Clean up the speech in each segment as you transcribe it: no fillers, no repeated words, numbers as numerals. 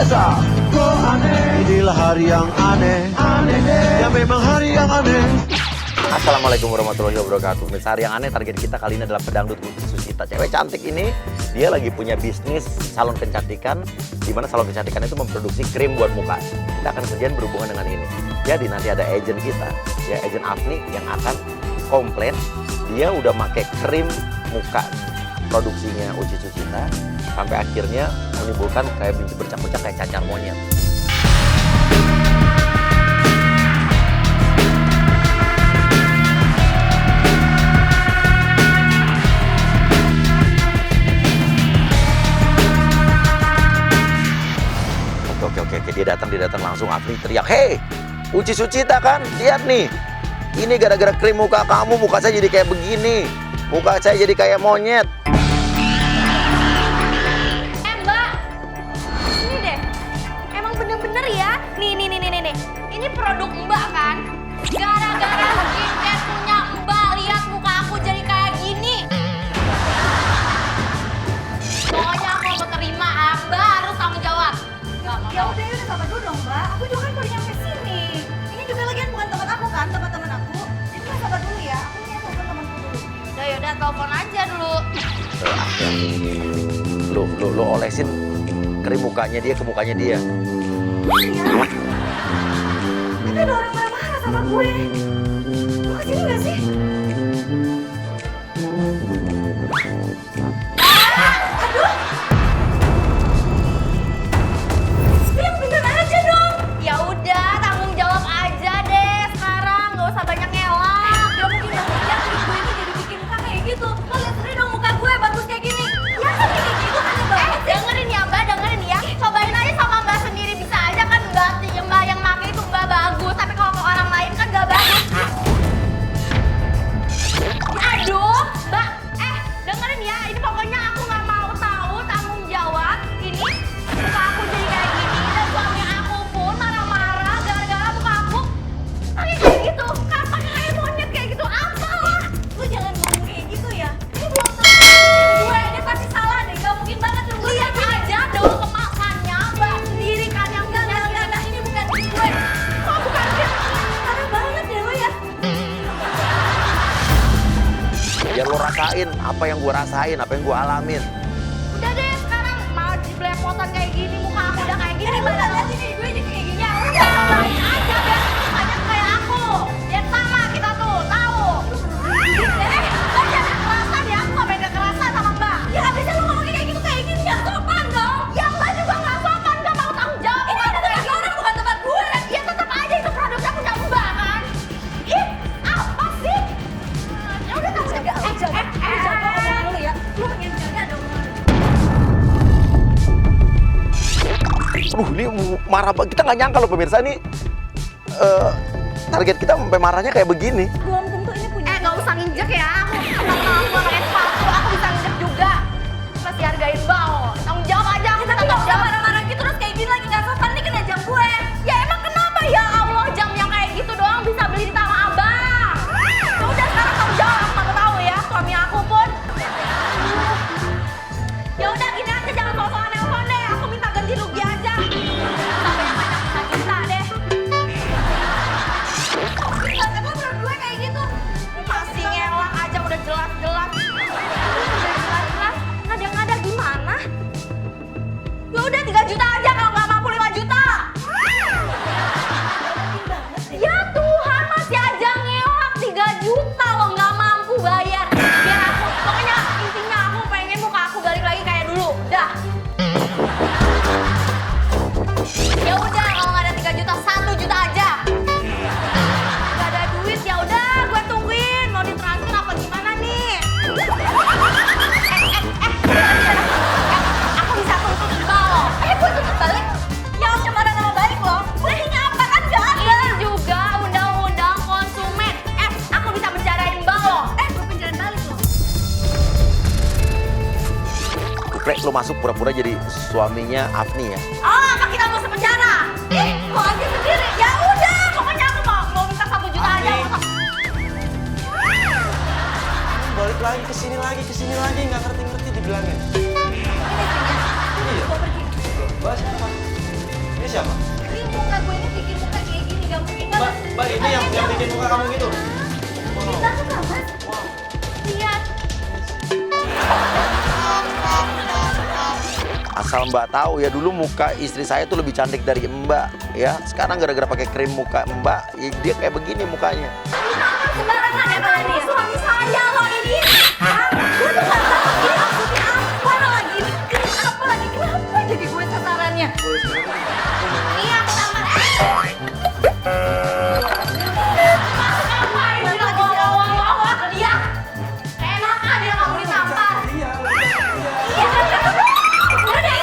Desa, kok aneh? Inilah hari yang aneh, aneh deh. Ya memang hari yang aneh. Assalamualaikum warahmatullahi wabarakatuh. Pemirsa, hari yang aneh, target kita kali ini adalah pedangdut Uci Sucita. Cewek cantik ini, dia lagi punya bisnis salon kecantikan, di mana salon kecantikan itu memproduksi krim buat muka. Kita akan kerjaan berhubungan dengan ini. Jadi nanti ada agent kita, ya agent Afni yang akan komplain. Dia udah pakai krim muka produksinya Uci Sucita, sampai akhirnya menimbulkan kayak bercak-bercak kayak cacar monyet. Oke, dia datang langsung. Afni teriak, "Hei, Uci Sucita kan? Lihat nih, ini gara-gara krim muka kamu, muka saya jadi kayak begini. Muka saya jadi kayak monyet." Mbak, ini deh, emang bener-bener ya. Nih. Ini produk Mbak kan? Gara-gara skincare punya Mbak, lihat muka aku jadi kayak gini. Pokoknya aku mau terima, Mbak harus tanggung jawab. Ya udah sabar dulu dong Mbak, aku juga kan baru nyampe sini. Ini juga lagian bukan tempat aku kan, tempat teman aku. Jadi Mbak sabar dulu ya, aku ingin telepon temanku dulu. Yaudah, telepon aja dulu. Lu olesin krim mukanya dia ke mukanya dia. Iya. Tapi ada orang marah-marah sama gue. Mau kesini gak sih? Aduh! Yang bener aja dong! Ya udah, tanggung jawab aja deh sekarang, nggak usah banyak ngelak. Gak mungkin dong, ya gue ini jadi bikin muka kayak gitu. Lo lihat sendiri dong muka gue bagus kayak gini. Ya kan kayak gitu kan ya Mbak? Dengerin ya Mbak, dengerin ya. Cobain aja sama Mbak sendiri, bisa aja kan Mbak Mbak yang make itu Mbak bagus, tapi kalau ke orang lain kan nggak bagus. Aduh, Mbak, dengerin ya. Ini pokoknya aku nggak mau tahu tanggung jawab. Ini muka aku jadi kayak gini dan suami aku pun marah-marah gara-gara muka aku kayak gitu. Kapan kayak monyet kayak gitu? Apalah. Lu jangan ngomong kayak gitu ya. Ini belum tentu gue, ini pasti salah deh. Gak mungkin banget lu Lihat aja dong kemasannya, Mbak sendiri kan yang punya. Enggak, ini bukan gue. Kok bukan dia? Parah banget deh lu ya. Ya lo rasain apa yang gua rasain, apa yang gua alamin. Udah deh, sekarang mau belepotan kayak gini, muka aku udah kayak gini. Lu gak lihat ini gue jadi kayak gini. Ya udah, cobain aja biar mukanya kayak aku. Biar sama kita tuh, tahu. Mbak jangan kekerasan ya, aku gak pengen kekerasan sama Mbak. Ya abisnya lu ngomongin kayak gitu gak sopan dong. Ya Mbak juga gak sopan, gak mau tanggung jawab. Ini ada lagi orang bukan tempat gue. Ya tetap aja itu produknya punya Mbak kan. Ih, apa sih? Ya udah tanggung jawab. Lu jaga omongan dulu ya. Lu pengen jaga dong. Ini marah banget. Kita nggak nyangka loh pemirsa ini. Target kita sampai marahnya kayak begini. Belum tentu ini punya. Gak usah nginjek ya. Aku pakai sepatu, aku bisa nginjek juga. Masih hargain Mbak. Tanggung jawab aja, aku Tapi gak usah marah-marah gitu terus kayak gini lagi gak sopan. Ini kena jam gue. Ya emang kenapa ya Allah jam yang kayak gitu doang bisa beli di Tanah Abang? Ya udah sekarang tanggung jawab, aku tahu ya suami aku pun. Ya udah gini aja jangan soal nelpon deh, aku minta ganti rugi aja. Sampai yang banyak kita deh. Gak kata menurut gue kayak gitu. Masih ngelak aja udah jelas-jelas. Udah jelas-jelas ngada-ngada gimana? Ya udah 3 juta aja kalau nggak mampu 5 juta. Ya Tuhan masih aja ngelak 3 juta lo nggak mampu bayar. Biar aku, pokoknya intinya aku pengen muka aku balik lagi kayak dulu. Dah. Ya udah kalau nggak ada 3 juta 1 juta aja. Nggak ada duit ya udah gue tungguin mau ditransfer apa gimana nih? Aku bisa tuntut Mbak lo. Gue tutup balik. Ya cemaran nama baik lo. Lah ini apa kan gak ada. Ini juga undang-undang konsumen. Aku bisa penjarain Mbak lo. Gue penjarain balik lo. Pre, lo masuk pura-pura jadi suaminya Afni ya. Oh, apa kita mau sepenjara? Mau aja sendiri. Ya udah, pokoknya aku mau minta 1 juta aja. Balik lagi ke sini lagi nggak ngerti dibilangin. Ini istrinya. Iya. Gue pergi. Bahas apa? Ini siapa? Ini muka gue ini bikin muka kayak gini, gak mungkin banget. Mbak ini yang bikin muka kamu gitu? Kita suka mas. Lihat. Asal Mbak tahu ya, dulu muka istri saya tuh lebih cantik dari Mbak ya. Sekarang gara-gara pakai krim muka Mbak, ya dia kayak begini mukanya. Sembarangan ya kalian ya. Suami saya loh ini. Hah? Gue tuh gak tahu ini maksudnya apa lagi. Ini krim apa lagi. Kenapa jadi gue sasarannya? Iya, pertama. Ngapain sih lo bawa-bawa ke dia? Enak dia nggak mau ditampar. Iya. Iya, udah deh.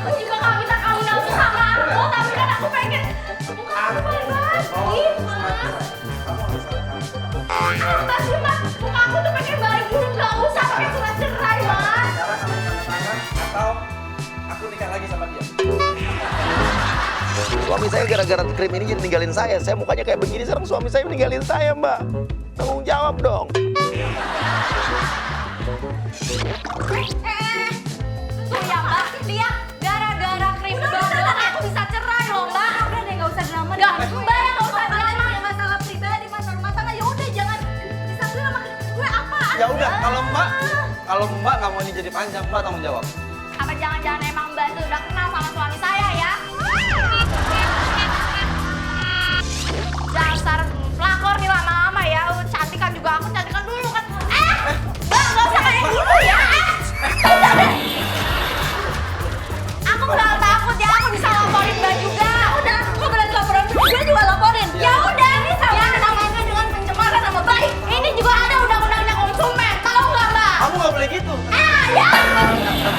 Aku juga nggak minta kamu nafsu sama aku, tapi kan aku pengen buka aku bebas. Ih, Mas. Apa sih, Mas? Muka aku tuh pengen balik dulu, nggak usah pakai surat cerai, Mas. Atau aku nikah lagi sama dia. Suami saya gara-gara krim ini jadi ninggalin saya. Saya mukanya kayak begini, sekarang suami saya meninggalin saya, Mbak. Tanggung jawab dong. Tuh ya, Mbak. Lihat, gara-gara krim doang aku bisa cerai loh, Mbak. Udah deh gak usah drama. Nggak, Mbak yang nggak usah drama. Ada masalah pribadi, masalah rumah tangga. Ya udah jangan disatuin sama gue apaan? Ya udah, kalau Mbak nggak mau ini jadi panjang, Mbak tanggung jawab. Apa jangan-jangan emang Mbak tuh udah kenal sama suami saya ya? Dasar pelakor nih lama-lama ya. Cantikan juga aku, cantikan dulu kan. Mbak nggak usah kayak gitu ya. Udah deh. Aku nggak takut ya, aku bisa laporin Mbak juga. Udah, gue berani laporan. Gue juga laporin. Ya udah, ini sama namanya dengan pencemaran nama baik. Ini juga ada undang-undangnya konsumen, tahu nggak Mbak? Kamu nggak boleh gitu. Ya.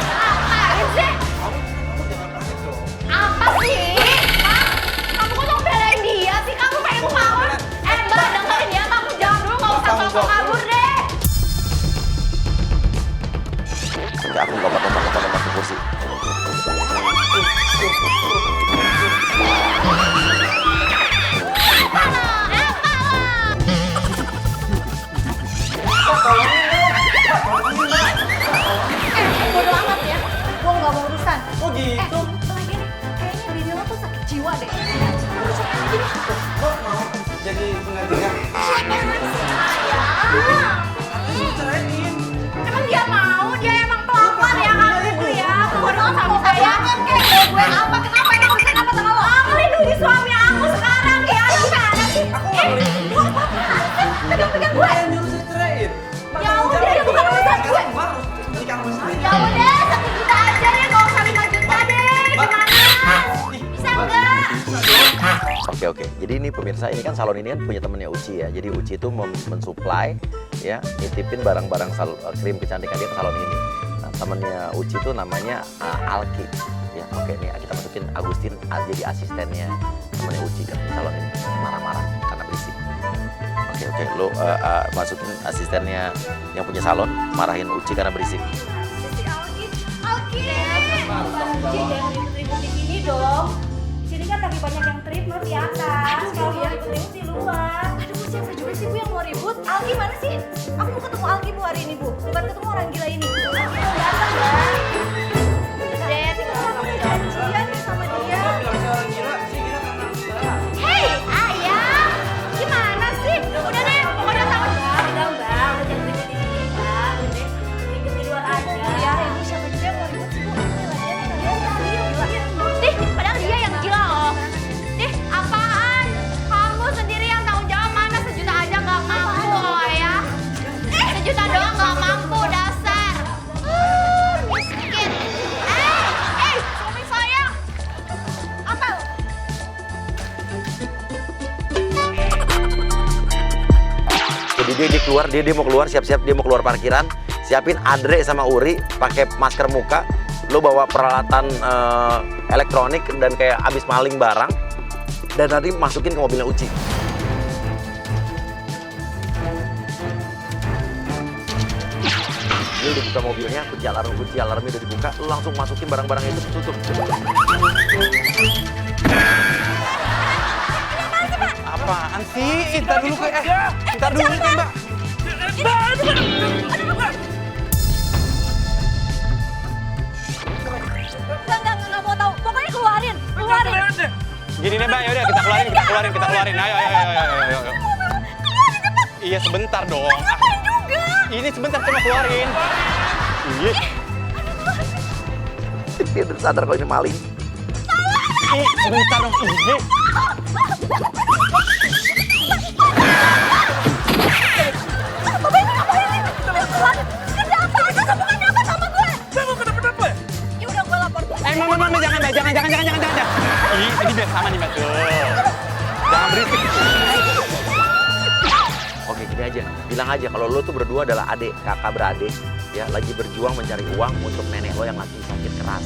Apaan sih? Kamu jangan panik dong. Apa sih? Hah? Kamu kok mau belain dia sih? Kamu pengen kabur? Mbak, dengerin ya, kamu jangan dulu, nggak usah sok kabur deh. Enggak, aku nggak bakal ke kursi. bodo amat ya. Gue gak mau urusan. Oh gitu. Lagian kayaknya bini lo tuh sakit jiwa deh. Kok mau jadi penggantinya? Ceraiin. Emang dia mau? Dia emang pelakor ya kamu tuh ya? Bodoh sama saya. Kayak gue apa? Kenapa ini urusan apa sama lo? Aku lindungi suami aku sekarang ya. Gimana sih? Aku nggak boleh gitu. Lu apa-apaan sih? Pegang-pegang gue. Yang nyuruh saya ceraiin. Mbak Ya tanggung udah, jawab ya bukan dong. urusan gue. Mbak harus nikah sama saya. Ya udah, 1 juta aja deh, nggak usah 5 juta deh. Gimana? Bisa nggak? Oke. Jadi ini pemirsa, ini kan salon ini kan punya temennya Uci ya. Jadi Uci itu mensuplai ya, nitipin barang-barang krim kecantikan dia ke salon ini. Nah, temennya Uci itu namanya Alki. Ya, oke, ini kita masukin Agustin jadi asistennya temennya Uci kan di salon ini. Marah-marah karena berisik. Oke, lo masukin asistennya yang punya salon, marahin Uci karena berisik. Alki! Alki, jangan ribut-ribut di sini dong. Sini kan lagi banyak yang treatment di atas. Kalau mau ribut-ribut di luar. Aduh, siapa juga sih Bu yang mau ribut? Alki mana sih? Aku mau ketemu Alki Bu hari ini Bu. Bukan ketemu orang gila ini. Alki mau datang ya. Deh, Aku udah janjian nih sama dia. Bilang saya orang gila, saya gila karena Mbak. Hei, ayah, gimana sih? Udah deh, pokoknya sama. Udah jangan ribut di sini Mbak. Udah ribut di luar aja. Ya, ini siapa juga yang mau ribut sih Bu? Dih, padahal dia yang gila loh. Dih, apaan? Kamu sendiri yang tanggung jawab, mana 1 juta aja nggak mampu loh ya. 1 juta doang nggak mampu, dasar. Miskin. Suami saya. Apa? Jadi dia keluar, dia mau keluar, siap-siap dia mau keluar parkiran. Siapin Andre sama Uri pakai masker muka. Lo bawa peralatan elektronik dan kayak abis maling barang. Dan nanti masukin ke mobilnya Uci. Dia udah buka mobilnya, kunci alarmnya udah dibuka. Lo langsung masukin barang-barang itu, tutup. Apaan sih? Ntar dulu ntar dulu nih Mbak. Enggak, Ini keluarin. Gini deh Mbak, yaudah kita keluarin. Ayo. Iya sebentar dong. Ngapain juga? Ini sebentar cuma keluarin. Ih, Dia udah sadar kalau ini maling. sebentar dong. Ini. Bapak ini ngapain nih? Keluarin. Kenapa? Ada hubungannya apa sama gue? Ya udah gue lapor. Mbak, jangan. Ini biar sama nih Mbak tuh. Jangan berisik. Oke, gini aja. Bilang aja kalau lo tuh berdua adalah adik, kakak beradik. Ya, lagi berjuang mencari uang untuk nenek lo yang lagi sakit keras.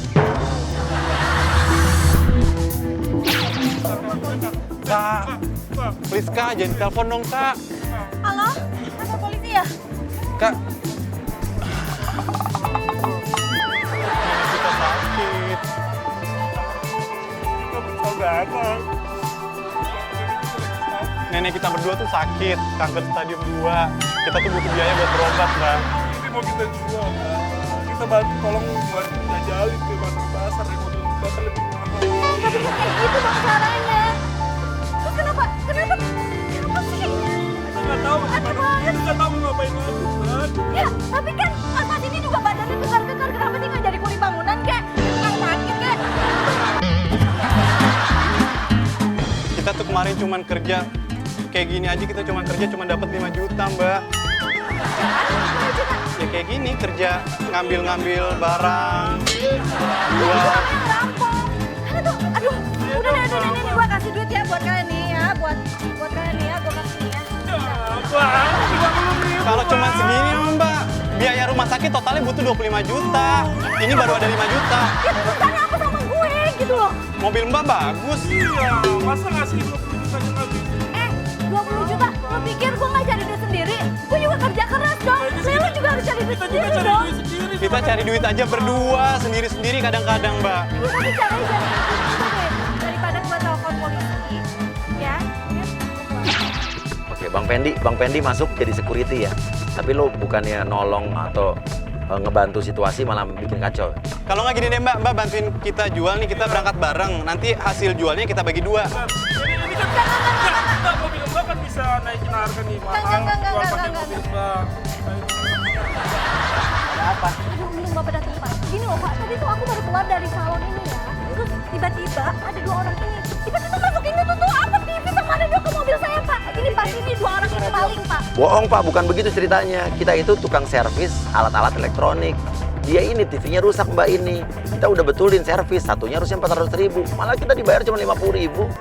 Kak, please Kak, jangan telepon dong Kak. Halo? Apa polisi ya? Kak. Kita sakit. Nenek kita berdua tuh sakit, kanker stadium 2. Kita tuh butuh biaya buat berobat, Mbak. Ini mau kita jual, kita bantu tolong buat jajalin ke pasar yang mobil bakal lebih mahal. Tapi kan kayak gitu bang caranya. Terus kenapa sih kayak Kita nggak tahu gimana, kita nggak tahu ngapain lagi, Bang. ya, tapi kan Mas ini juga badannya kekar-kekar, kenapa sih nggak jadi kuli bangunan kek? Tukang parkir kek? Kita tuh kemarin cuman kerja kayak gini aja, kita cuman kerja cuma dapat 5 juta, Mbak. Ya kayak gini kerja ngambil barang. Jual. Rampok. Aduh, udah nih, gua kasih duit ya buat kalian nih ya, buat kalian nih ya, gua kasih nih ya. Bang, 50.000. Kalau cuma segini, Mbak, biaya rumah sakit totalnya butuh 25 juta. Ini baru ada 5 juta. Ya urusannya apa sama gue gitu loh. Mobil Mbak bagus. Iya, masa ngasih 20 juta aja nggak bisa? 20 juta, lo pikir gue nggak cari duit sendiri? Gue juga kerja keras dong. Lo juga harus cari duit Kita sendiri juga cari dong. duit sendiri. Kita cari duit aja berdua, sendiri-sendiri kadang-kadang, Mbak. Ya tapi caranya jangan gitu deh. Daripada gue telepon polisi, ya. Oke, Bang Pendi masuk jadi security ya. Tapi lo bukannya nolong atau ngebantu situasi malah bikin kacau. Kalau nggak gini deh Mbak bantuin kita jual nih, kita berangkat bareng. Nanti hasil jualnya kita bagi 2. Ini kan mobil Mbak kan bisa naikin harga nih, mahal. Enggak. Jual pakai mobil Mbak. Aduh, untung Bapak datang, Pak. Gini loh, Pak. Tadi tuh aku baru keluar dari salon ini ya. Terus tiba-tiba ada 2 orang ini. Tiba-tiba masuk ini tuh apa TV sama radio ke mobil saya, Pak. Ini pasti ini 2 orang ini maling, Pak. Bohong Pak, bukan begitu ceritanya. Kita itu tukang servis alat-alat elektronik. Dia ini TV-nya rusak Mbak ini. Kita udah betulin servis, satunya harusnya 400.000. Malah kita dibayar cuma 50.000.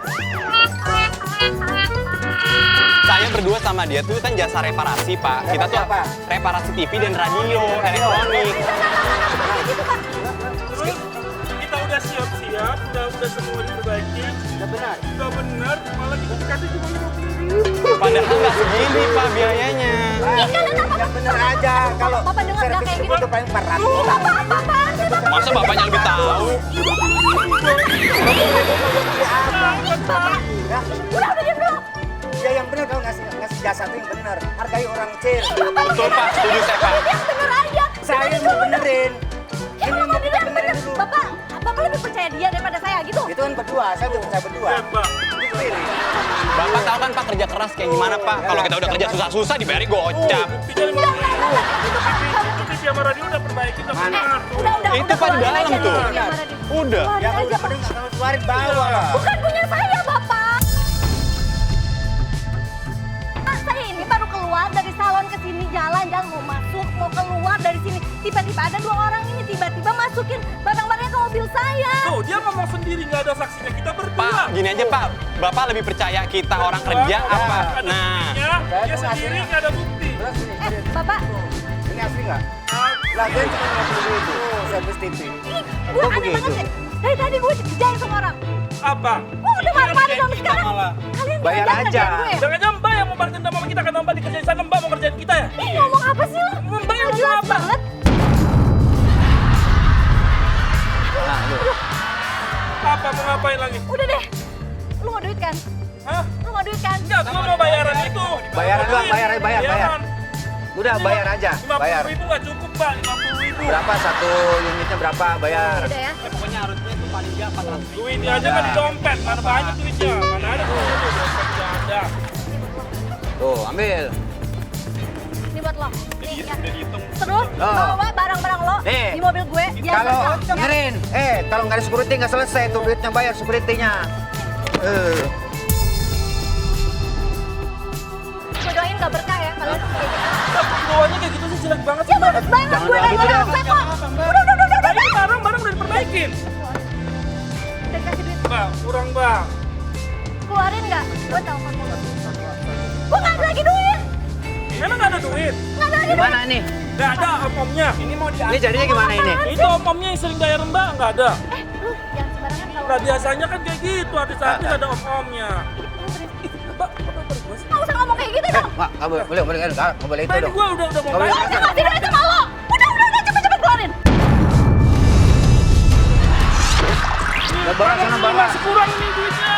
Saya berdua sama dia tuh kan jasa reparasi Pak. Kita tuh reparasi TV dan radio elektronik. Gitu, Pak. Terus kita udah siap-siap, udah semua diperbaikin. Udah benar, malah kita dikasih cuma 50.000. Padahal nggak segini Pak biayanya. Ih, kalian apa? Bener aja kalau Bapak dengar nggak kayak gitu? itu paling 400. Ih, Bapak apaan sih, Bapak? Masa bapaknya lebih tahu? Bapak, udah diam dulu. Ya yang benar kalau ngasih jasa itu yang benar. Hargai orang kecil. Betul Pak, setuju saya Pak. Yang bener aja. Saya yang mau benerin. Ya, Bapak yang bener. Bapak lebih percaya dia daripada saya gitu. Itu kan berdua, saya udah percaya berdua. Mbak. Pilih. Bapak tahu kan Pak kerja keras kayak gimana Pak? Kalau kita udah kerja susah-susah dibayar gocap. Buktinya 50.000. TV sama radio udah perbaiki, udah benar. Udah, Itu Pak di keluarin dalam aja tuh. nih, yang mana di- Udah. Keluarin Ya kalau aja, udah Pak. bener nggak keluarin bawa lah. Bukan punya saya, Bapak. Saya ini baru keluar dari salon ke sini, jalan-jalan mau masuk, mau keluar dari sini. Tiba-tiba ada 2 orang ini tiba-tiba masukin barang-barangnya ke mobil saya. Tuh, dia ngomong sendiri, nggak ada saksinya. Kita berdua. Pak, gini aja Pak. Bapak lebih percaya kita orang kerja apa? Ada Nah, buktinya, dia sendiri nggak ada bukti. Terus ini, Bapak, ini asli nggak? Ah, Lagian cuma 50.000 servis TV. ih, gue aneh banget sih. Dari tadi gue dikerjain sama orang. apa? Gue udah marah-marah dong Kita sekarang. malah. Kalian Bayar jangan aja. ngerjain gue ya? Jangan-jangan Mbak yang mau balas dendam sama kita, kan Mbak dikerjain sana, Mbak mau kerjain kita ya? Ih, ngomong apa sih lo? Mbak yang Nggak jelas apa? banget. Apa mau ngapain lagi? Udah deh. Lu mau duit kan? Hah? Lu mau duit kan? Enggak, gua mau bayaran itu. Bayaran doang, bayar. Udah bayar aja, bayar. 50.000 nggak cukup, Mbak. 50.000. Berapa satu unitnya berapa bayar? Udah ya. pokoknya harusnya tuh paling nggak 400. Duitnya aja kan di dompet, mana banyak duitnya? Mana ada duitnya tuh, dompet tidak ada. Tuh, ambil. Ini buat lo. Nih, ya. Udah dihitung. Terus bawa barang-barang lo Nih. di mobil gue. Biar Kalau besar. dengerin, kalau nggak ada security nggak selesai tuh duitnya bayar security-nya. Gue doain gak berkah ya kalian kayak gitu. Bawahnya kayak gitu sih jelek banget Ya sih, Mbak. bagus banget Jangan gue kayak nggak gitu dong. ngerasa kok. Mbak. Udah. Nah, ini barang-barang udah diperbaikin. Udah kasih duit. Mbak, kurang, Mbak. Keluarin nggak? Gue telepon lo. Gue nggak ada lagi duit. Emang nggak ada duit? Nggak ada lagi duit. Gimana nih? Nggak ada om-omnya. Ini jadinya gimana ini? Itu om-omnya yang sering bayar Mbak, nggak ada. Lu jangan sembarangan kalau. Nggak biasanya kan kayak gitu, artis-artis ada om-omnya. Mbak, apa gue sih? Nggak usah ngomong kayak gitu dong. Mak, nggak boleh itu Mbak, ini dong. gue udah mau Nggak boleh bayar. Saya ngasih duit sama lo. Udah, cepet-cepet keluarin. Udah bawa sana bawa. Masih kurang nih duitnya.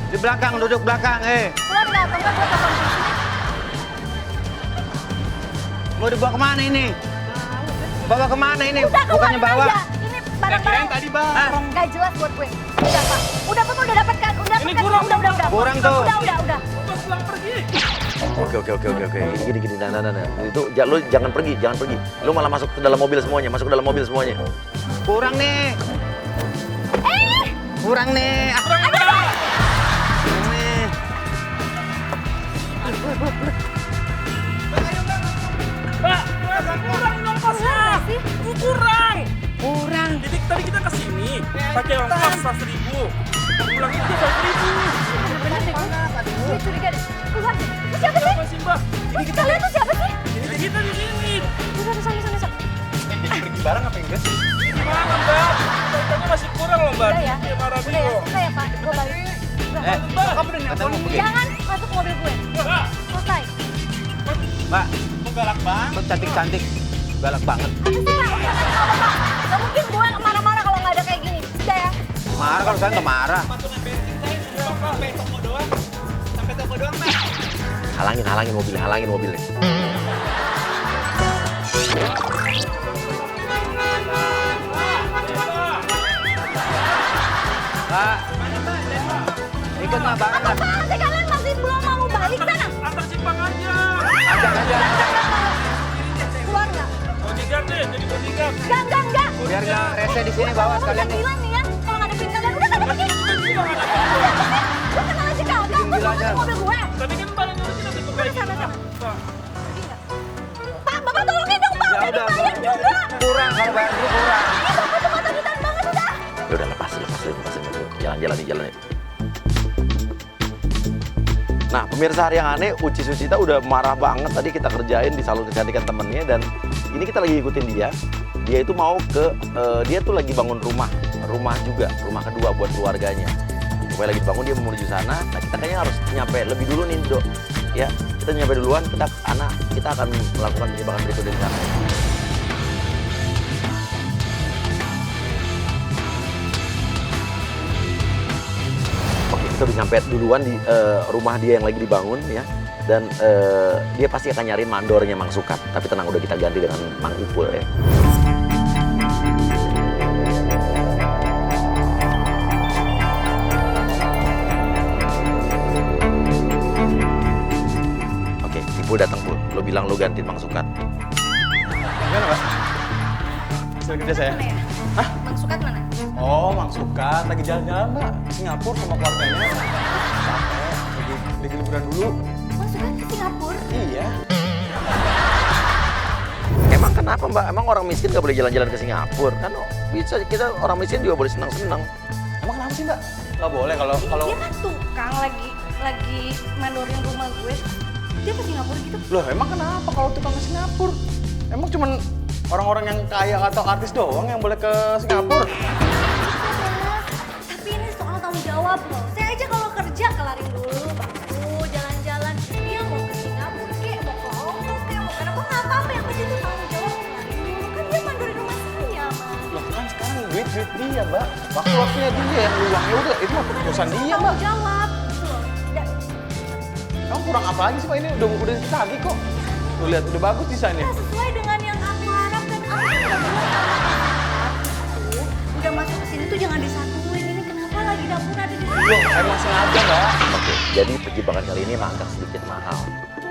Di belakang, duduk belakang, Keluar nggak? Atau nggak gue telepon polisi. Mau dibawa kemana ini? Bawa kemana ini? Udah Bukannya keluarin bawa. aja. Ini barang-barang. Tadi bang. Nggak jelas buat gue. Udah pak. Udah pak, udah dapat kan? Udah Ini kan? kurang. Udah. Kurang tuh. Udah. Mbak pulang pergi. Oke. Gini. Nah. Itu lu jangan pergi. Lu malah masuk ke dalam mobil semuanya. Kurang nih. Kurang nih. Ah, kurang nih. Mbak, kurang dong pasnya. Itu kurang. Kurang. Jadi tadi kita kesini pakai ongkos 100.000. Pulang itu 100.000. Bener deh gue. Gue curiga deh. Keluar deh. Lu siapa sih? Apa sih, Mbak? Kalian tuh siapa sih? Jadi kita di sini. Udah, sana. Pergi bareng apa enggak sih? Gimana, Mbak? Kayaknya masih kurang loh, Mbak. Udah ya. Kayak Udah ya, radio. selesai ya pak. Gue balik. Udah. Mbak, Ketemu begini. Jangan masuk mobil gue. Mbak. Selesai. Mbak, Kok galak bang? lu cantik-cantik. Galak banget. Apa sih pak? Apa pak? Gak mungkin gue marah-marah kalau nggak ada kayak gini. Udah ya. Marah kalau saya nggak marah. Patungan bensin saya sudah sampai toko doang. Sampai toko doang, Mbak. Halangin mobilnya. Mbak, ikut Mbak, bareng Mbak. Apaan sih kalian masih belum mau balik sana? Antar simpang aja. Ajak. Keluar nggak? Bodyguard deh, jadi bodyguard. Enggak. Biar nggak rese di sini bawa sekalian nih. Bilang nih ya, kalau ngadepin kalian udah sana pergi. Gue kenal aja kagak, gue Gila mau aja. mobil gue. Tadi kan barangnya kita diperbaiki. Sana. Mbak. Pak, bapak tolongin dong pak, Ya udah udah, bayar juga. kurang kalau bayar dulu kurang. Ini bapak cuma tagihan banget udah. Ya udah lepasin. Jalan. Nah, pemirsa Hari yang Aneh, Uci Sucita udah marah banget tadi kita kerjain di salon kecantikan temennya dan ini kita lagi ikutin dia. Dia itu mau ke, dia tuh lagi bangun rumah juga, rumah kedua buat keluarganya. Supaya lagi bangun dia mau menuju sana. Nah, kita kayaknya harus nyampe lebih dulu nih, Dok. Ya, kita nyampe duluan, kita akan melakukan penyebaran berikut di sana. Oke, kita udah nyampe duluan di rumah dia yang lagi dibangun ya. Dan dia pasti akan nyariin mandornya Mang Sukat. Tapi tenang, udah kita ganti dengan Mang Ipul ya. Oke, Ipul datang Pul. Lo bilang lo gantiin Mang Sukat. Gimana, Mbak? Hasil kerja saya. Mana ya? Hah? Bang Sukat mana? Oh, Mang Sukat lagi jalan-jalan, Mbak. Ke Singapura sama keluarganya. Capek, lagi liburan dulu. Bang Sukat ke Singapura? Iya. Emang kenapa Mbak? Emang orang miskin gak boleh jalan-jalan ke Singapura? Kan bisa, kita orang miskin juga boleh senang-senang. Emang kenapa sih, Mbak? Nggak boleh kalau Dia kan tukang lagi mandorin rumah gue. Dia ke Singapura gitu. Loh, emang kenapa kalau tukang ke Singapura? Emang cuman orang-orang yang kaya atau artis doang yang boleh ke Singapura? Tapi ini soal tanggung jawab loh. Saya aja kalau kerja kelarin dulu, baru jalan-jalan. Dia mau ke Singapura kek, mau ke Hongkong kek, mau ke nggak apa-apa. Yang penting itu tanggung jawab kelarin dulu. Kan dia mandorin rumah saya, Mas. Loh, kan sekarang duit dia, Mbak. Waktu-waktunya dia yang luangnya udah, itu mah keputusan dia, Mbak. Tanggung jawab gitu loh. Dan Emang kurang apa lagi sih, Pak? Ini udah ditagih kok. Tuh lihat, udah bagus desainnya. sesuai dengan yang aku harapkan. Aku kan nggak bilang Loh, emang sengaja, Mbak. Oke, jadi perjebakan kali ini emang agak sedikit mahal.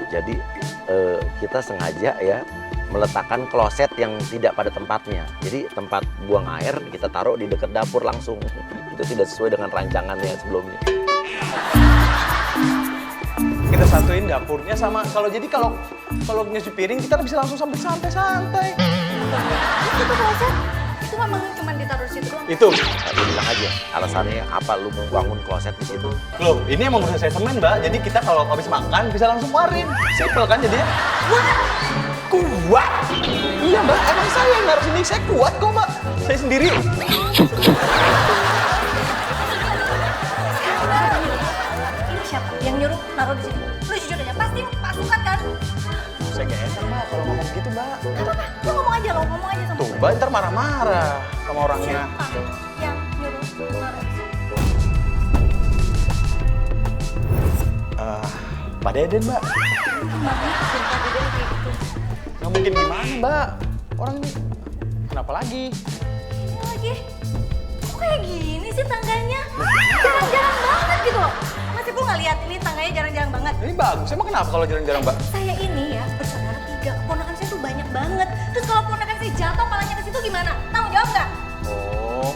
Jadi kita sengaja ya meletakkan kloset yang tidak pada tempatnya. Jadi tempat buang air kita taruh di dekat dapur langsung. Itu tidak sesuai dengan rancangannya sebelumnya. Kita satuin dapurnya sama kalau nyuci piring kita bisa langsung sambil santai-santai. Itu kloset, itu memang cuma ditaruh di situ doang. Itu. Nah, lu bilang aja alasannya apa lu mau bangun kloset di situ. Loh, ini emang udah saya semen, Mbak. Jadi kita kalau habis makan bisa langsung keluarin. Simple kan jadinya? Kuat? Iya, Mbak. Emang saya yang naruh sini. Saya kuat kok, Mbak. Saya sendiri. Ini siapa yang nyuruh naruh di situ? Lu jujur aja, pasti Pak Sukat kan? Saya gak enak, Mbak, kalau ngomong gitu, Mbak. Gak apa-apa, lu ngomong aja sama Tuh, Mbak ntar marah-marah sama orangnya. siapa yang nyuruh naruh di situ? Pak Deden, Mbak. Makanya sumpah Deden kayak gitu. Nggak mungkin gimana, Mbak. Orang ini kenapa lagi? Ini lagi, kok kayak gini sih tangganya? Jarang-jarang banget gitu loh. Mas Ipul nggak lihat ini tangganya jarang-jarang banget. Ini bagus. Emang kenapa kalau jarang-jarang, Mbak? Saya ini ya bersaudara 3, keponakan saya tuh banyak banget. Terus kalau keponakan saya jatuh palanya ke situ gimana? Tanggung jawab nggak? Oh,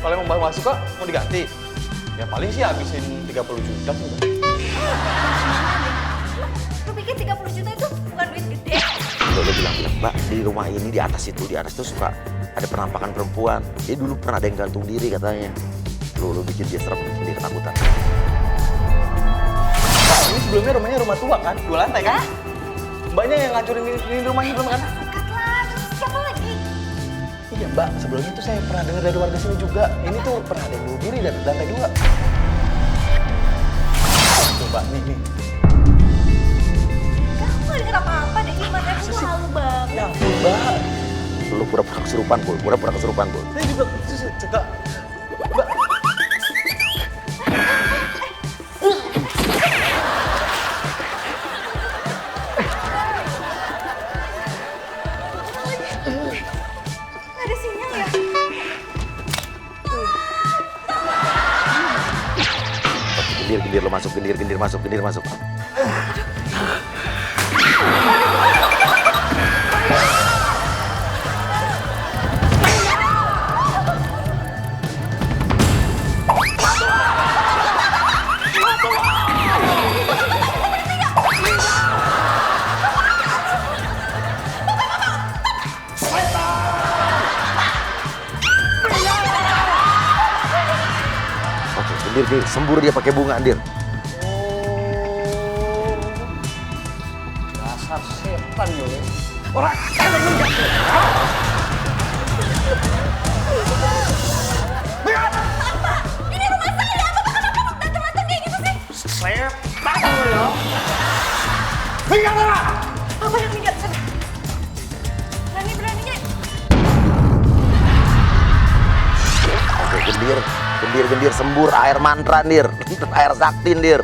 kalau emang Mbak nggak suka, mau diganti? Ya paling sih habisin 30 juta sih, Mbak. Lu pikir 30 juta itu bukan duit gede? Lu bilang, Mbak, di rumah ini di atas itu suka ada penampakan perempuan. Dia dulu pernah ada yang gantung diri katanya. Lu bikin dia serem, bikin dia ketakutan. Mbak, ini sebelumnya rumahnya rumah tua kan? 2 lantai kan? Mbaknya yang ngancurin ini rumahnya belum kan? Sukat lah, terus siapa lagi? Iya, Mbak. Sebelumnya tuh saya pernah dengar dari warga sini juga. Ini tuh pernah ada yang bunuh diri dari lantai 2. Tuh, Mbak, nih. Kamu nggak denger apa-apa deh, ini Mas Ipul tuh halu banget. Ya ampun, Mbak. Lu pura-pura kesurupan, Pul. Pura-pura kesurupan, Pul. Saya juga suka. Mbak. Nggak ada sinyal ya? Gendir lu masuk, gendir masuk. Oke, gendir, sembur dia pakai bunga, Dir. Dasar setan, yo. Pak, ini rumah saya. Bapak kenapa datang-datang kayak gitu sih? Setan lo. Minggat lah. Apa yang minggat? Berani-beraninya. Oke, gendir, sembur, air mantra, Dir. Air sakti, Dir.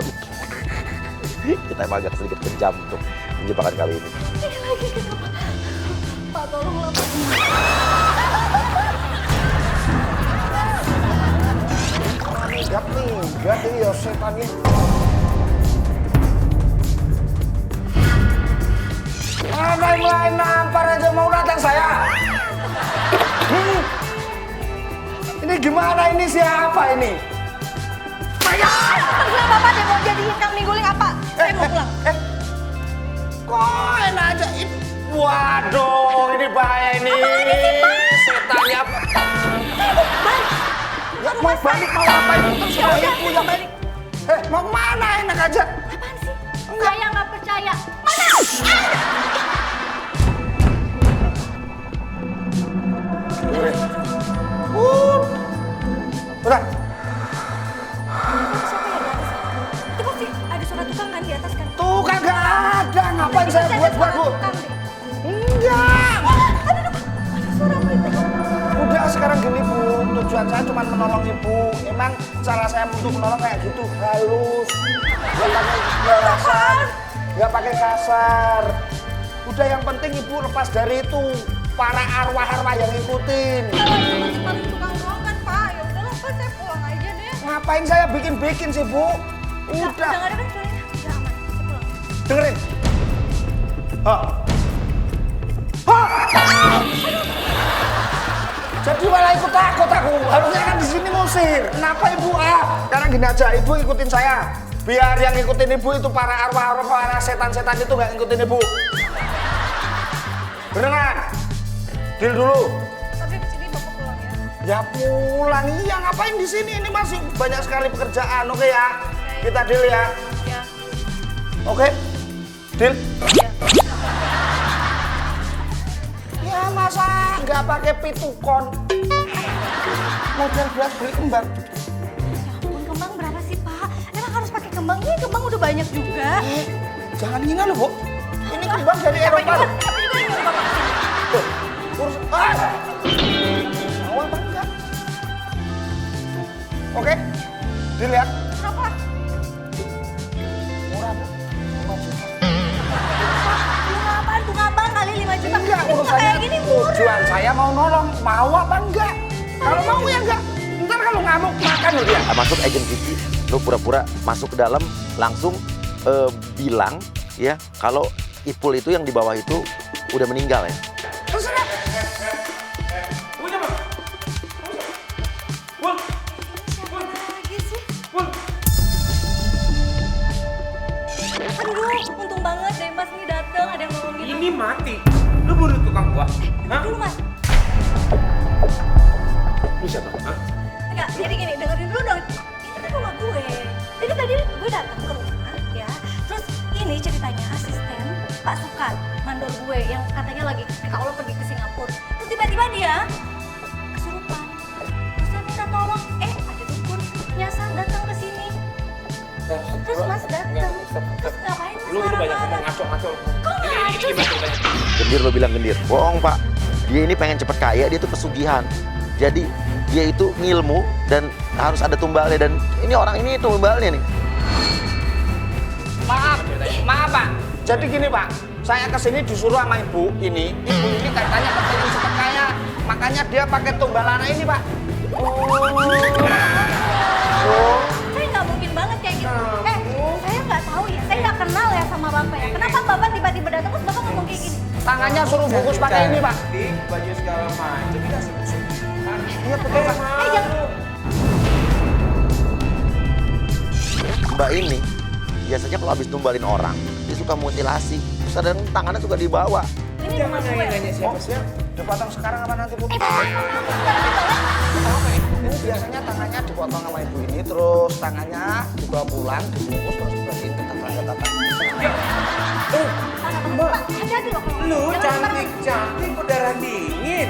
Kita emang agak sedikit kejam untuk menjebakan kali ini. Ini lagi kenapa? Pak, tolonglah Pak. Minggat nih ya setannya. Ada yang lain nampar aja mau datang saya. Ini gimana ini siapa ini? Terserah Bapak deh mau jadi kambing guling apa? Saya mau pulang. Kok enak aja? Waduh, ini bahaya ini. Setannya. Ya, mau balik mau apa itu? Ya udah, saya balik. Mau kemana enak aja? Apaan sih? Saya nggak percaya. Mana? Udah. Siapa yang di atas? Itu pasti ada suara tukang kan di atas kan? Tuh kagak ada. Ngapain saya buat Bu? Tukang deh. Enggak. Ada suara apa itu? Udah sekarang gini Bu, tujuan saya cuma menolong Ibu. Emang cara saya untuk menolong kayak gitu halus. Nggak pakai kekerasan, nggak pakai kasar. Udah yang penting Ibu lepas dari itu para arwah-arwah yang ngikutin. Kalau cuma tukang doang kan Pak, ya udahlah Pak, saya pulang aja deh. Ngapain saya bikin-bikin sih, Bu? Udah Udah, nggak ada kan suaranya? Udah aman, saya pulang. dengerin. Hah? Hah? Jadi malah ikut takut aku. Harusnya kan di sini ngusir. Kenapa Ibu? Karena gini aja, Ibu ikutin saya. Biar yang ngikutin Ibu itu para arwah-arwah, para setan-setan itu nggak ngikutin Ibu. Bener nggak? Deal dulu. Tapi sini Bapak pulang ya. Ya pulang, iya ngapain di sini? Ini masih banyak sekali pekerjaan, oke ya? Kita deal ya. Ya. Oke? Deal? Ya. Ya masa nggak pakai pitukon? Model beras beli kembang. Ya ampun, kembang berapa sih Pak? Emang harus pakai kembang? Ini kembang udah banyak juga. Jangan hina loh, Bu. Ini kembang dari Eropa loh. Siapa juga yang nyuruh Bapak kesini? Tuh, urus. Mau apa enggak? Oke? Deal ya? Berapa? Murah, Bu. 5 juta. Bunga apaan? Bunga apaan kali 5 juta? Enggak, Ini bunga urusannya kayak gini murah. tujuan saya mau nolong. Mau apa enggak? Kalau mau ya enggak. Ntar kalau ngamuk makan loh dia. Maksud agent Kiki, lu pura-pura masuk ke dalam langsung bilang ya kalau Ipul itu yang di bawah itu udah meninggal ya. Terserah. Punya Bang. Pul. Siapa lagi sih? Pul. Aduh, untung banget deh Mas ini dateng, ada yang nolong gitu. Ini mati. Lu bunuh tukang gua. Hah? Dulu Mas. Lu siapa? Hah? Enggak, jadi gini, dengerin dulu dong. Ini kan rumah gue. Jadi tadi gue datang ke rumah, ya. Terus ini ceritanya asisten Pak Sukan, mandor gue yang katanya lagi kalau pergi ke Singapura. Terus tiba-tiba dia kesurupan. Terus saya minta tolong, ada dukun nyasar datang ke sini. Terus Mas datang. Terus ngapain Mas Lu banyak ngomong marah-marah? ngaco-ngaco. Kok ngaco Gimana sih? ceritanya? Gendir lo bilang gendir. Bohong Pak. Dia ini pengen cepet kaya, dia tuh pesugihan. Jadi dia itu ngilmu dan harus ada tumbalnya dan ini orang ini tumbalnya nih. Maaf Pak. Jadi gini Pak, saya kesini disuruh sama ibu ini katanya kepengen cepet kaya, makanya dia pakai tumbalana ini Pak. Saya nggak mungkin banget kayak gitu. Saya nggak tahu ya, saya nggak kenal ya sama Bapak ya. Kenapa Bapak tiba-tiba datang terus Bapak ngomong kayak gini? Tangannya suruh bungkus pakai ini Pak. Cantik, baju segala macam dikasih pesugihan. Iya betul Pak. Jangan. Mbak ini biasanya kalau habis tumbalin orang dia suka mutilasi. Terus ada tangannya suka dibawa. Ini rumah gue. Nanya siapa? Dipotong sekarang apa nanti Bu? Ini biasanya tangannya dipotong sama ibu ini, terus tangannya dibawa pulang, dibungkus, terus dibersihin ke tata-tata. Mbak, hati-hati loh. Lu Jangan cantik berdarah dingin.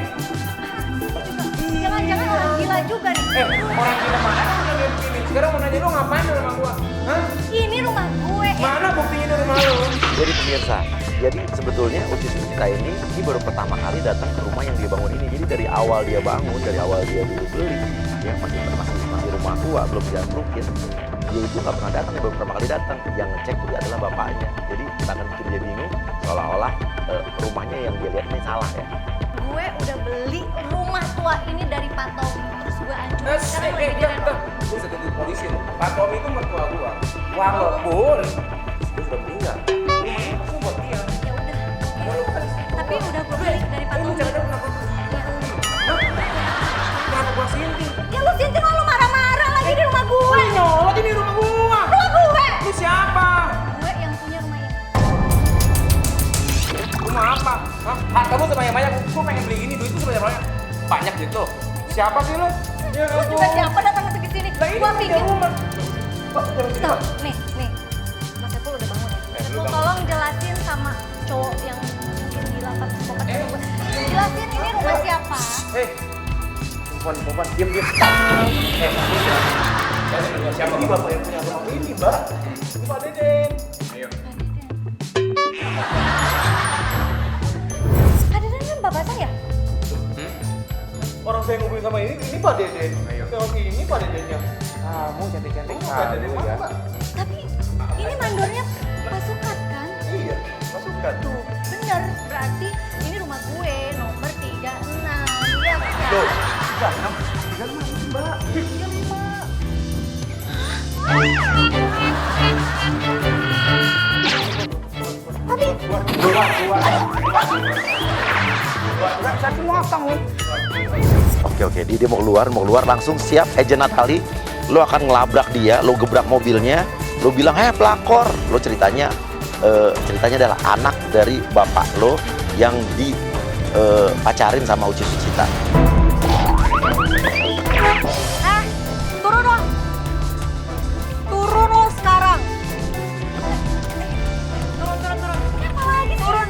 Jangan-jangan orang gila juga nih. Orang gila mana udah lihat begini? Sekarang mau nanya lu ngapain di rumah gua? Hah? Ini rumah gue. Mana buktinya di rumah lu? Jadi pemirsa, jadi sebetulnya Uci Susita ini baru pertama kali datang ke rumah yang dia bangun ini. Jadi dari awal dia bangun, dari awal dia dulu beli, ya masih rumah tua, belum dijangkrukin. Dia itu nggak pernah datang, dia baru pertama kali datang. Yang ngecek itu adalah bapaknya. Jadi kita akan bikin dia bingung, seolah-olah rumahnya yang dia lihat ini salah ya. Gue udah beli rumah tua ini dari Pak Tommy. Terus gue hancurin. Sekarang lagi direnovasi. Gue bisa tutup polisi loh. Pak Tommy itu mertua gua. Walaupun dia sudah meninggal. Rumahnya pasti buat dia. Ya udah. Tapi udah gue beli dari Pak Lu Tommy. jangan kenapa? Ya. Kenapa gua sinting? Ya lu sinting lu marah-marah lagi di rumah gue. Nyolot ini rumah gua. Rumah gue. Lu siapa? Gue yang punya rumah ini. Rumah apa? Hah? Kamu sebanyak-banyak, gua pengen beli ini, duit itu sebanyak-banyak. Banyak gitu. Siapa sih lu? Ya Lu juga siapa datang ke sini? Lah ini Gua punya pikir. rumah. Tuh, nih. Mas Epul udah bangun ya. Mas Epul tolong jelasin sama cowok yang mungkin di lapas pokoknya gue. Jelasin ini rumah siapa? Perempuan, diam. Siapa? Ini bapak yang punya rumah ini, Mbak. Ini Pak Deden. Ayo. Ada kan bapak saya? Orang saya ngobrol sama ini Pak Deden. Kalau ini Pak Dedennya. Kamu cantik-cantik kamu ya. Tapi ini mandornya pasukan kan? Iya, masukkan. Tuh, bener. Berarti ini rumah gue nomor 36. Ya kan? Loh, 36 Mbak. 35. Saya motong nih. Oke, dia mau keluar langsung siap Agent Natali. Lo akan ngelabrak dia, lo gebrak mobilnya, lo bilang, pelakor. Lo ceritanya adalah anak dari bapak lo yang dipacarin sama Uci Sucita. Turun lo. Turun lo sekarang. Turun. Apa lagi? Turun.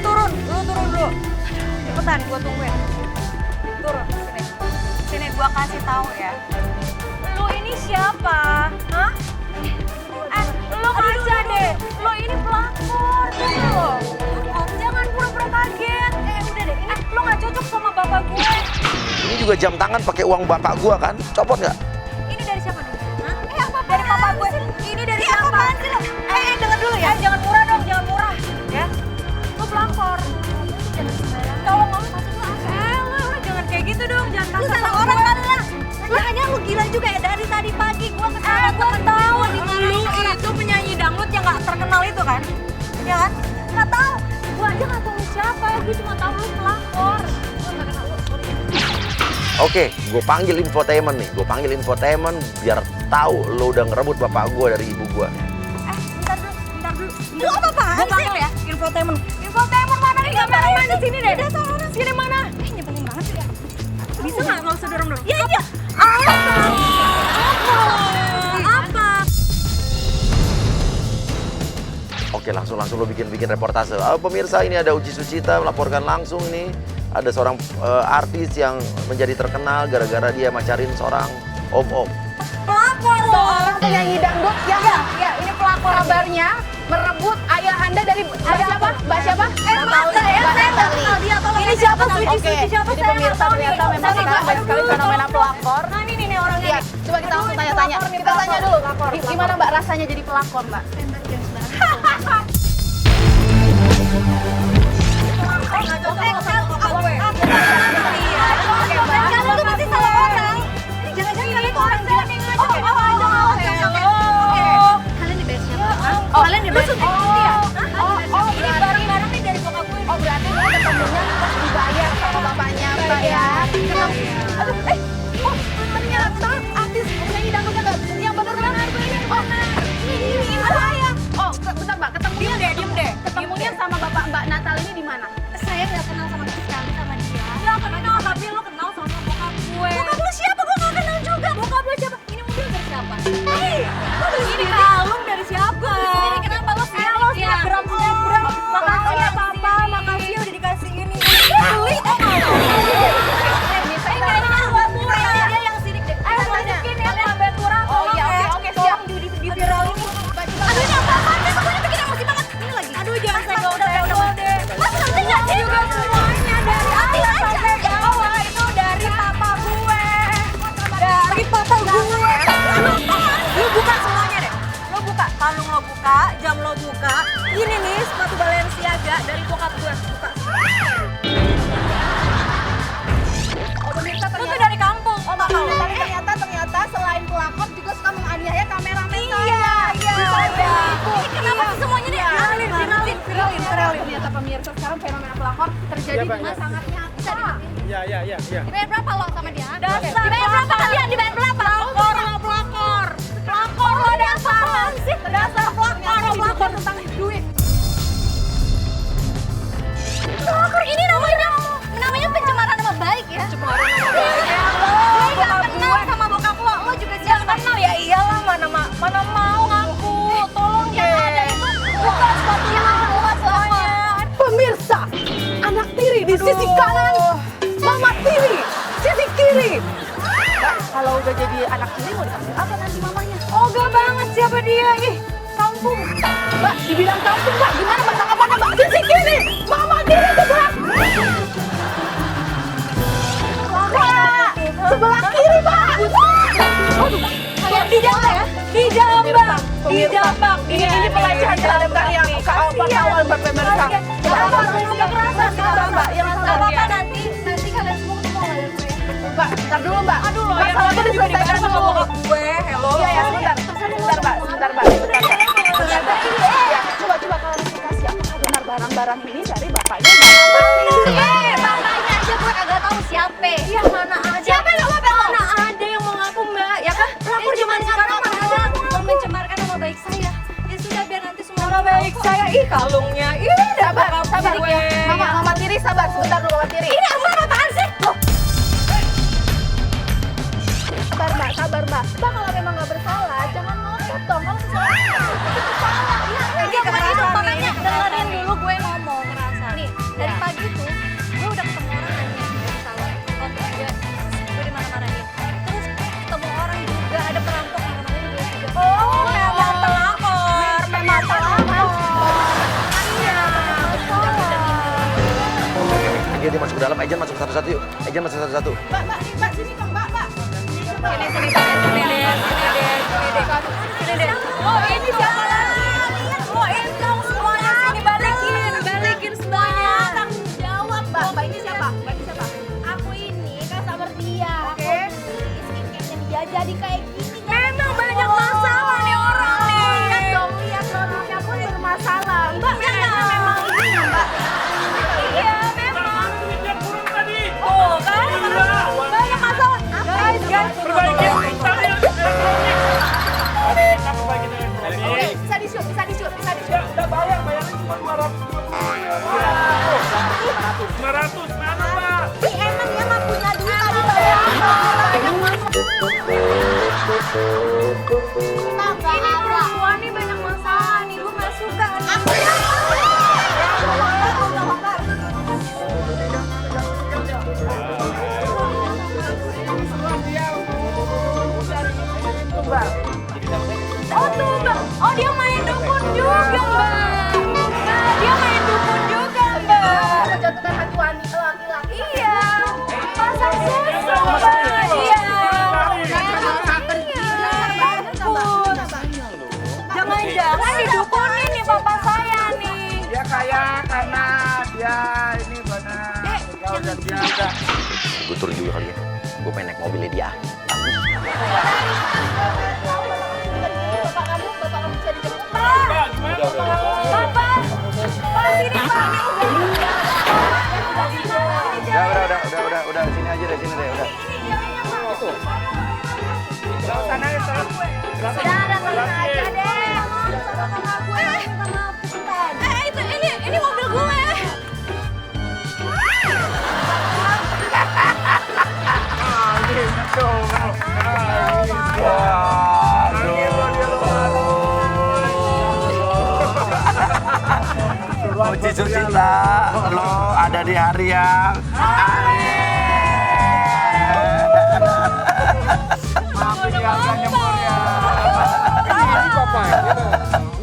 Lu turun dulu. Cepetan, gua tungguin. Turun, sini gua kasih tahu ya. Lu ini siapa? Hah? Lu aja deh. Lu ini pelakor. Jangan pura-pura kaget. Udah deh. Ini lu nggak cocok sama bapak gue. Ini juga jam tangan pakai uang bapak gua kan? Copot nggak? Ini dari siapa nih? Apa dari papa gue? Ini dari siapa? Apaan sih lo? Dengar dulu ya. Jangan murah dong, jangan murah. Ya. Lu pelakor. Kalau ngomong maksud lu apa? Lu jangan kayak gitu dong, jangan kasar. Lu salah orang kan lah. Makanya lu gila juga ya dari tadi pagi gua kesana. Gua tahu lu itu penyanyi dangdut yang gak terkenal itu kan? Ya kan? Nggak tahu. Gua aja nggak tahu lu siapa. Gua cuma tahu lu pelakor. Gua nggak kenal lu. Sorry. Oke, gue panggil infotainment nih. Gue panggil infotainment biar tahu lo udah ngerebut bapak gue dari ibu gue. Bentar dulu. Lu apa-apaan sih? Ya, infotainment mana nih? Nggak mana sini deh. Sini mana? Nyebelin banget sih ya. Bisa nggak usah dorong-dorong? Iya. Apa? Oke, langsung lo bikin reportase. Pemirsa, ini ada Uci Sucita melaporkan langsung nih. Ada seorang artis yang menjadi terkenal gara-gara dia macarin seorang om-om. Pelakor Seorang penyanyi dangdut yang ya ini pelakor kabarnya merebut ayah Anda dari Mbak siapa? Mbak siapa? saya nggak kenal dia. Tolong ini siapa? Oke, jadi pemirsa ternyata memang sekarang banyak sekali fenomena pelakor. Nah ini orangnya. Iya, coba kita langsung tanya-tanya. Kita tanya dulu, gimana Mbak rasanya jadi pelakor, Mbak? Kalian dibayar siapa? Ini barang-barang nih dari bokap gue. Oh, berarti Mbak ketemunya pas dibayar sama bapaknya, Mbak ya? Aduh, ternyata artis penyanyi dangdutnya nggak yang benar-benar ini. Ini saya. Oh, bentar Mbak, ketemunya Diem deh. ketemunya sama bapak Mbak Natal ini di mana? Saya nggak kenal sama sekali sama dia. Nggak kenal, tapi lo kenal sama bokap gue. Bokap lo siapa? Gue nggak kenal juga. Bokap lo siapa? Ini mobil dari siapa? Ini kalung dari siapa? Ini kenapa lo snapgram? Makasih ya papa, makasih udah dikasih ini. Beli kok nggak? Saya kayaknya buat murah. Dia yang sidik deh. Ayo masukin ya sampai kurang. Oh iya, oke, siap. Di viral ini. Aduh ini apa-apaan sih? Semuanya bikin emosi banget. Ini lagi. Aduh jangan senggol deh. Mas nanti nggak sih juga semuanya dari atas sampai bawah itu dari papa gue. Dari papa gue. Lu buka semuanya deh. Lo buka kalung, lo buka jam, lo buka. Ini nih sepatu Balenciaga dari bokap gue. Buka. Oh, pemirsa Lu tuh ternyata dari kampung. Oh nggak tahu. tapi ternyata selain pelakor juga suka menganiaya kameramen Iya. Kenapa sih semuanya nih? Viralin. Ternyata pemirsa sekarang fenomena pelakor terjadi dengan sangat nyata. Iya. Dibayar berapa lo sama dia? Dasar dibayar berapa kalian? Dibayar berapa? Pelakor. Pelakor lo dasar. Dasar pelakor tentang duit. Pelakor ini namanya pencemaran nama baik ya. Pencemaran nama baik. Lo nggak kenal sama bokap lo. Lo juga jangan kenal ya. Iyalah mana mau ngaku. Tolong yang ada itu buka sepatunya, buka semuanya. Pemirsa, anak tiri di sisi kanan, mama tiri sisi kiri. Mbak, kalau udah jadi anak tiri mau dikasih apa nanti mamanya? Oga banget siapa dia? Ih, kampung. Mbak, dibilang kampung Mbak, gimana Mbak tanggapannya Mbak? Sisi kiri, mama tiri sebelah. Wah, sebelah kiri Mbak. Di Jambak ya? Di Jambak. Ini pelecehan terhadap karya awal pemirsa. Udah kerasa sekarang Mbak, yang Gak apa-apa nanti kalian semua ketemu sama gue. Mbak, bentar dulu Mbak. Aduh loh, Masalah itu diselesaikan dulu. gue, hello. Iya ya, sebentar. Sebentar Mbak, sebentar Mbak. Sebentar Mbak. Ya, coba klarifikasi apakah benar barang-barang ini dari bapaknya Mbak Natali? Bapaknya aja gue kagak tahu siapa. Iya, mana ada. Siapa yang ngaku? Mana ada yang mau ngaku, Mbak? Ya kan? Pelakor zaman sekarang mana ada mau mencemarkan nama baik saya. Ya sudah, biar nanti semua nama baik saya. Ih, kalungnya. Ih, Sabar, sabar ya. Mama Tiri sabar sebentar dulu Mama Tiri. Ini apa apaan sih? Loh, Sabar Mbak. Mbak kalau memang nggak bersalah, jangan ngotot dong. Kalau sesuatu itu salah. Iya, iya, itu makanya dengerin dulu gue ngomong. Nih, dari pagi tuh gue udah ketemu orang nanya di salon. Terus gue dimarah-marahin. Terus ketemu orang juga ada perampok yang kemarin gue juga. Oh, memang pelakor. Memang pelakor. Iya, Dia masuk ke dalam, Ejan masuk satu-satu yuk. Ejan masuk satu-satu. Mbak, sini dong Mbak. Sini deh. Oh, ini siapa lagi? Oh, ini dong semuanya sini balikin semuanya. Tanggung jawab, Mbak ini siapa? Aku ini customer dia. Oke. Skincare-nya dia jadi kayak gini. Memang banyak masalah nih orang nih. Lihat dong, lihat produknya pun bermasalah. Mbak, memang ini Mbak. Iya, memang. Dia burung tadi. Oh, kan? Banyak masalah. Guys. Perbaiki tali elektronik. Tadi kamu bagi elektronik. Oke, bisa di-shoot. Ya, udah bayarin cuma 200. 500. Mana, Pak? Emang dia mah punya duit tadi bayar apa? Ini perempuan nih banyak masalah nih, gue gak suka. Oh tuh Mbak, oh dia main dukun juga Mbak. Nah, dia main dukun juga Mbak. Menjatuhkan hati wanita laki-laki. Iya, pasang susu Mbak. Iya. Jangan-jangan didukunin nih papa saya nih. Dia kaya karena dia ini benar. Dan dia ada. Gue turun juga kali ya. Gue pengen naik mobilnya dia. Bapak kamu bisa dijemput. Pak, Papa, sini Pak. Udah, sini aja deh, udah. Sana ya, sana. Udah, datang aja deh. Ini mobil gue. Puji Sucita, lo ada di hari yang Maafin ya, agak nyembur ya.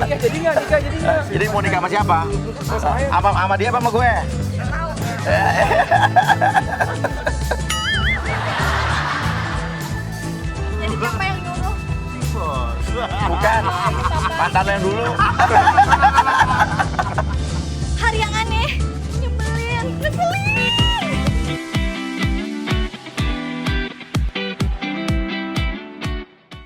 Nikah jadi nggak? Jadi mau nikah sama siapa? Sama dia apa sama gue? Jadi siapa yang nyuruh? Bukan, mantan lo yang dulu.